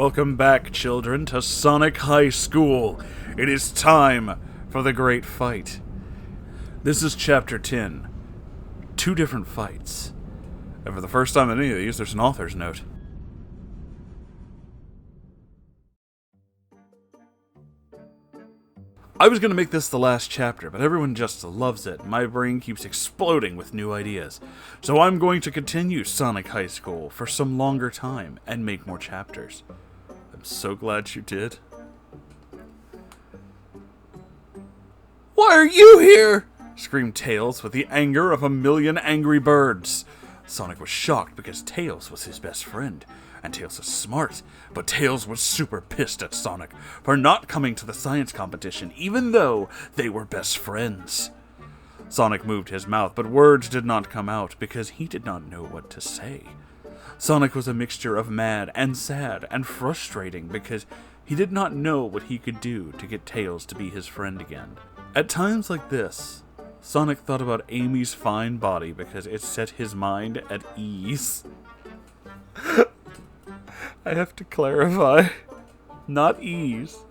Welcome back, children, to Sonic High School. It is time for the great fight. This is Chapter 10. 2 different fights. And for the first time in any of these, there's an author's note. I was going to make this the last chapter, but everyone just loves it. My brain keeps exploding with new ideas. So I'm going to continue Sonic High School for some longer time and make more chapters. I'm so glad you did. Why are you here? Screamed Tails with the anger of a million angry birds. Sonic was shocked because Tails was his best friend. And Tails is smart, but Tails was super pissed at Sonic for not coming to the science competition, even though they were best friends. Sonic moved his mouth, but words did not come out because he did not know what to say. Sonic was a mixture of mad and sad and frustrating because he did not know what he could do to get Tails to be his friend again. At times like this, Sonic thought about Amy's fine body because it set his mind at ease. I have to clarify. Not ease.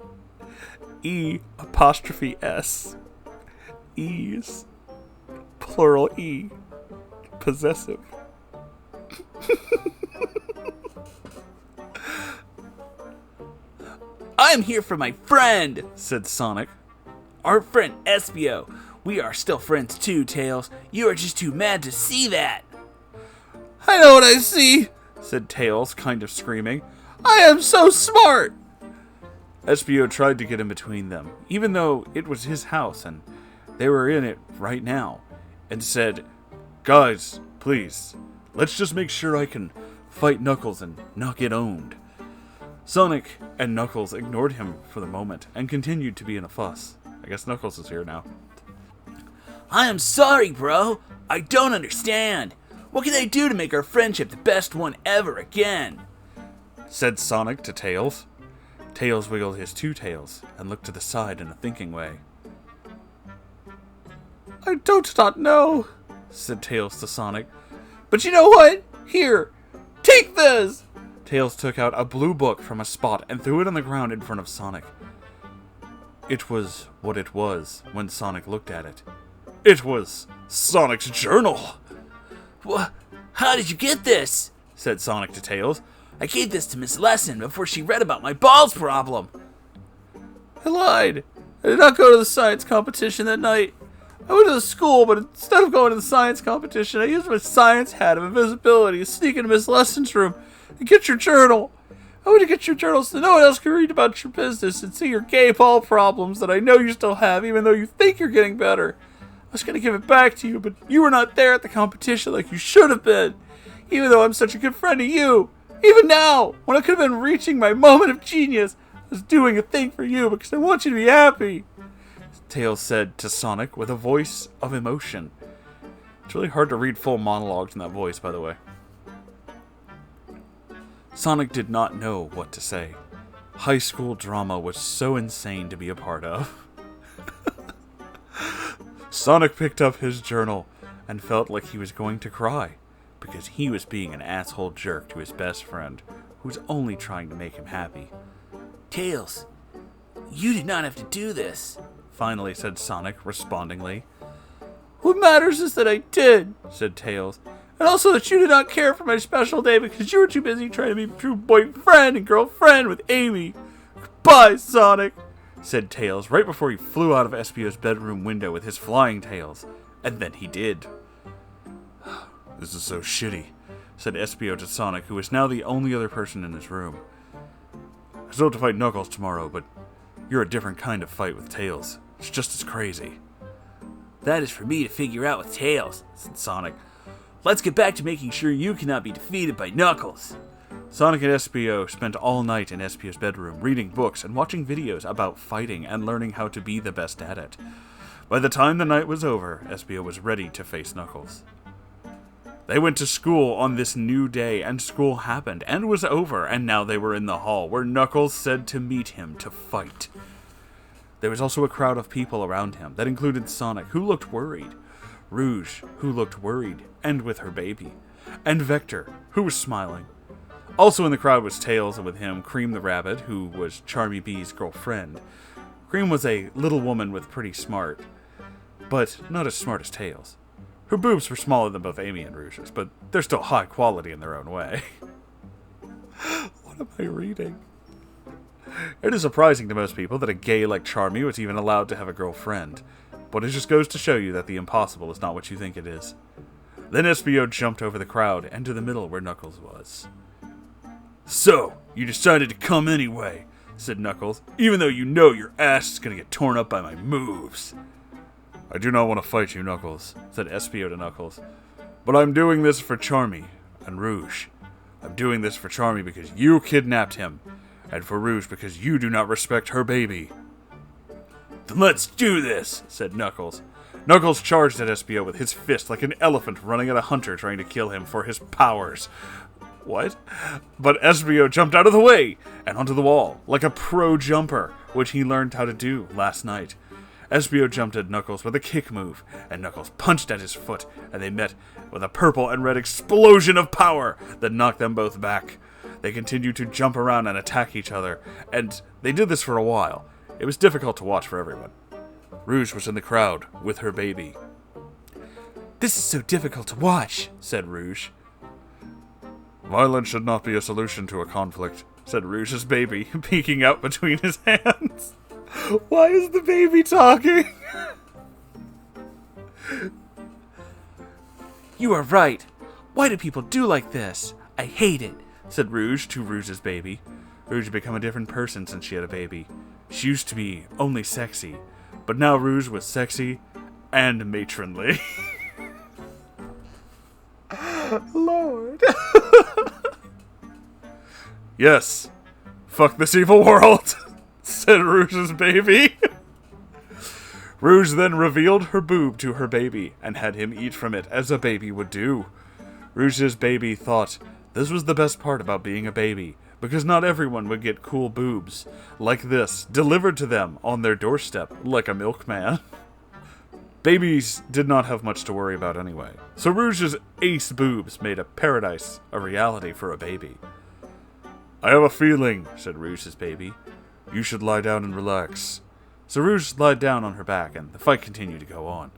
E''S. Ease. Plural E. Possessive. I'm here for my friend, said Sonic. Our friend Espio. We are still friends too, Tails. You are just too mad to see that. I know what I see, said Tails, kind of screaming. I am so smart! Espio tried to get in between them, even though it was his house and they were in it right now, and said, Guys, please, let's just make sure I can fight Knuckles and not get owned. Sonic and Knuckles ignored him for the moment and continued to be in a fuss. I guess Knuckles is here now. I am sorry, bro. I don't understand. What can I do to make our friendship the best one ever again? Said Sonic to Tails. Tails wiggled his 2 tails and looked to the side in a thinking way. I do not know, said Tails to Sonic. But you know what? Here, take this! Tails took out a blue book from a spot and threw it on the ground in front of Sonic. It was what it was when Sonic looked at it. It was Sonic's journal! How did you get this? Said Sonic to Tails. I gave this to Miss Lesson before she read about my balls problem. I lied. I did not go to the science competition that night. I went to the school, but instead of going to the science competition, I used my science hat of invisibility to sneak into Miss Lesson's room and get your journal. I went to get your journal so no one else could read about your business and see your gay ball problems that I know you still have, even though you think you're getting better. I was going to give it back to you, but you were not there at the competition like you should have been, even though I'm such a good friend to you. Even now, when I could have been reaching my moment of genius, I was doing a thing for you because I want you to be happy, Tails said to Sonic with a voice of emotion. It's really hard to read full monologues in that voice, by the way. Sonic did not know what to say. High school drama was so insane to be a part of. Sonic picked up his journal and felt like he was going to cry because he was being an asshole jerk to his best friend who was only trying to make him happy. Tails, you did not have to do this, finally said Sonic respondingly. What matters is that I did, said Tails, and also that you did not care for my special day because you were too busy trying to be true boyfriend and girlfriend with Amy. Goodbye, Sonic, said Tails right before he flew out of Espio's bedroom window with his flying tails. And then he did. This is so shitty, said Espio to Sonic, who was now the only other person in his room. I still have to fight Knuckles tomorrow, but you're a different kind of fight with Tails. It's just as crazy. That is for me to figure out with Tails, said Sonic. Let's get back to making sure you cannot be defeated by Knuckles. Sonic and Espio spent all night in Espio's bedroom, reading books and watching videos about fighting and learning how to be the best at it. By the time the night was over, Espio was ready to face Knuckles. They went to school on this new day, and school happened and was over, and now they were in the hall, where Knuckles said to meet him to fight. There was also a crowd of people around him that included Sonic, who looked worried, Rouge, who looked worried and with her baby, and Vector, who was smiling. Also in the crowd was Tails, and with him, Cream the rabbit, who was Charmy Bee's girlfriend. Cream was a little woman with pretty smart, but not as smart as Tails. Her boobs were smaller than both Amy and Rouge's, but they're still high quality in their own way. What am I reading? It is surprising to most people that a gay like Charmy was even allowed to have a girlfriend, but it just goes to show you that the impossible is not what you think it is. Then SBO jumped over the crowd and to the middle where Knuckles was. "So, you decided to come anyway," said Knuckles, "even though you know your ass is going to get torn up by my moves." "I do not want to fight you, Knuckles," said SBO to Knuckles, "but I'm doing this for Charmy and Rouge. I'm doing this for Charmy because you kidnapped him, and for Rouge because you do not respect her baby." "Then let's do this," said Knuckles. Knuckles charged at SBO with his fist like an elephant running at a hunter trying to kill him for his powers. What? But SBO jumped out of the way and onto the wall like a pro jumper, which he learned how to do last night. SBO jumped at Knuckles with a kick move, and Knuckles punched at his foot, and they met with a purple and red explosion of power that knocked them both back. They continued to jump around and attack each other, and they did this for a while. It was difficult to watch for everyone. Rouge was in the crowd with her baby. "This is so difficult to watch," said Rouge. "Violence should not be a solution to a conflict," said Rouge's baby, peeking out between his hands. Why is the baby talking? "You are right. Why do people do like this? I hate it," said Rouge to Rouge's baby. Rouge had become a different person since she had a baby. She used to be only sexy, but now Rouge was sexy and matronly. Lord. "Yes, fuck this evil world," said Rouge's baby. Rouge then revealed her boob to her baby and had him eat from it as a baby would do. Rouge's baby thought this was the best part about being a baby, because not everyone would get cool boobs like this delivered to them on their doorstep like a milkman. Babies did not have much to worry about anyway, so Rouge's ace boobs made a paradise a reality for a baby. "I have a feeling," said Rouge's baby, "you should lie down and relax." So Rouge lied down on her back, and the fight continued to go on.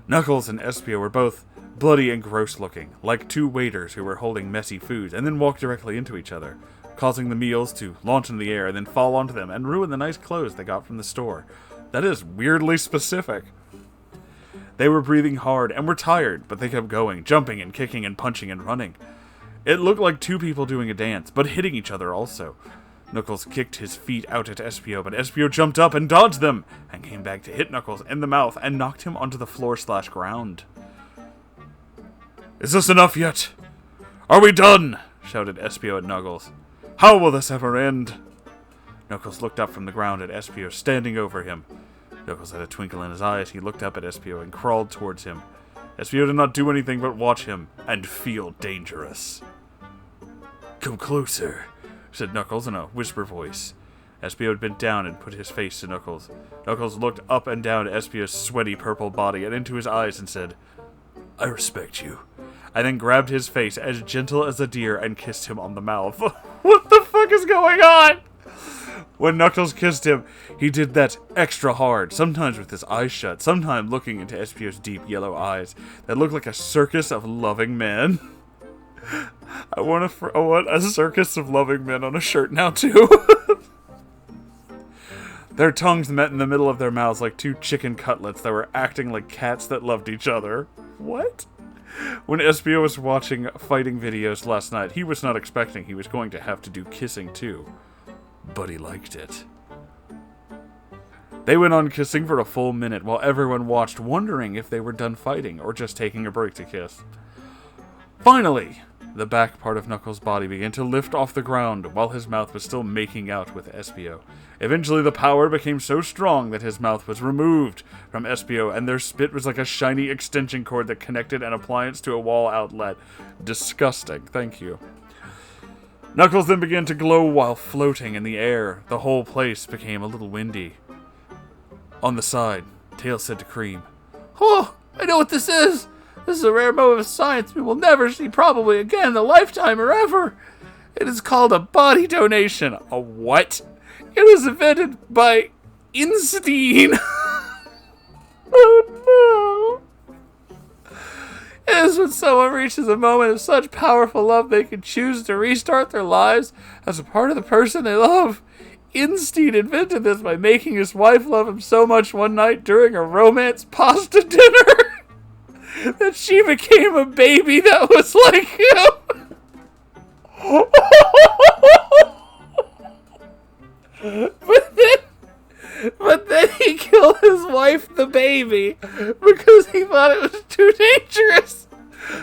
Knuckles and Espio were both bloody and gross looking, like two waiters who were holding messy food and then walked directly into each other, causing the meals to launch into the air and then fall onto them and ruin the nice clothes they got from the store. That is weirdly specific. They were breathing hard and were tired, but they kept going, jumping and kicking and punching and running. It looked like two people doing a dance, but hitting each other also. Knuckles kicked his feet out at Espio, but Espio jumped up and dodged them, and came back to hit Knuckles in the mouth and knocked him onto the floor/ground. "Is this enough yet? Are we done?" shouted Espio at Knuckles. "How will this ever end?" Knuckles looked up from the ground at Espio, standing over him. Knuckles had a twinkle in his eye as he looked up at Espio and crawled towards him. Espio did not do anything but watch him and feel dangerous. "Come closer," said Knuckles in a whisper voice. Espio bent down and put his face to Knuckles. Knuckles looked up and down at Espio's sweaty purple body and into his eyes and said, "I respect you," and then grabbed his face as gentle as a deer and kissed him on the mouth. What the fuck is going on? When Knuckles kissed him, he did that extra hard, sometimes with his eyes shut, sometimes looking into Espio's deep yellow eyes that looked like a circus of loving men. I want a circus of loving men on a shirt now, too. Their tongues met in the middle of their mouths like two chicken cutlets that were acting like cats that loved each other. What? When Espio was watching fighting videos last night, he was not expecting he was going to have to do kissing too. But he liked it. They went on kissing for a full minute while everyone watched, wondering if they were done fighting or just taking a break to kiss. Finally, the back part of Knuckles' body began to lift off the ground while his mouth was still making out with Espio. Eventually, the power became so strong that his mouth was removed from Espio, and their spit was like a shiny extension cord that connected an appliance to a wall outlet. Disgusting. Thank you. Knuckles then began to glow while floating in the air. The whole place became a little windy. On the side, Tails said to Cream, "Oh, I know what this is. This is a rare moment of science we will never see probably again in a lifetime or ever. It is called a body donation. A what? It was invented by Einstein. Oh no. It is when someone reaches a moment of such powerful love they can choose to restart their lives as a part of the person they love. Einstein invented this by making his wife love him so much one night during a romance pasta dinner that she became a baby that was like him. But then he killed his wife, the baby, because he thought it was too dangerous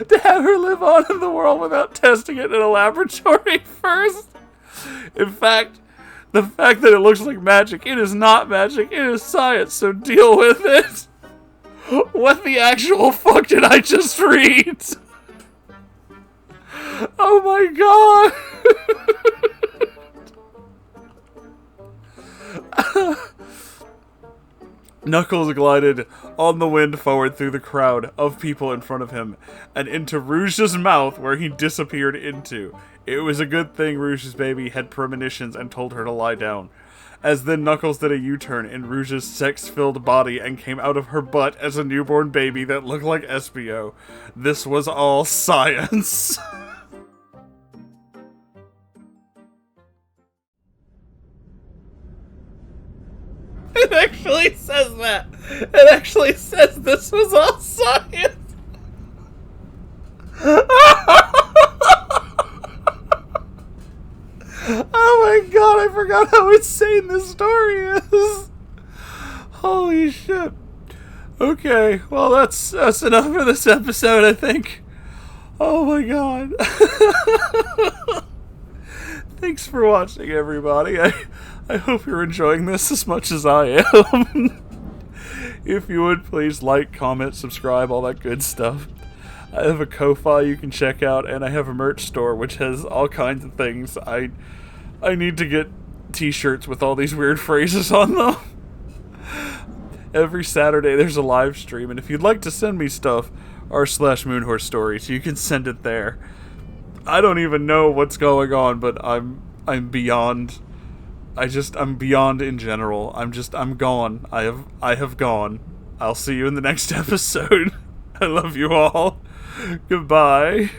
to have her live on in the world without testing it in a laboratory first. In fact, the fact that it looks like magic, it is not magic, it is science, so deal with it. What the actual fuck did I just read? Oh my god. Knuckles glided on the wind forward through the crowd of people in front of him and into Rouge's mouth, where he disappeared into. It was a good thing Rouge's baby had premonitions and told her to lie down, as then Knuckles did a U-turn in Rouge's sex-filled body and came out of her butt as a newborn baby that looked like Espio. This was all science. It actually says that. It actually says this was all science. Oh my god, I forgot how insane this story is. Holy shit. Okay, well that's enough for this episode, I think. Oh my god. Thanks for watching, everybody. I hope you're enjoying this as much as I am. If you would, please like, comment, subscribe, all that good stuff. I have a Ko-Fi you can check out, and I have a merch store which has all kinds of things. I need to get t-shirts with all these weird phrases on them. Every Saturday there's a live stream, and if you'd like to send me stuff, r/Moonhorse stories, you can send it there. I don't even know what's going on, but I'm beyond. I'm beyond in general. I'm gone. I have gone. I'll see you in the next episode. I love you all. Goodbye.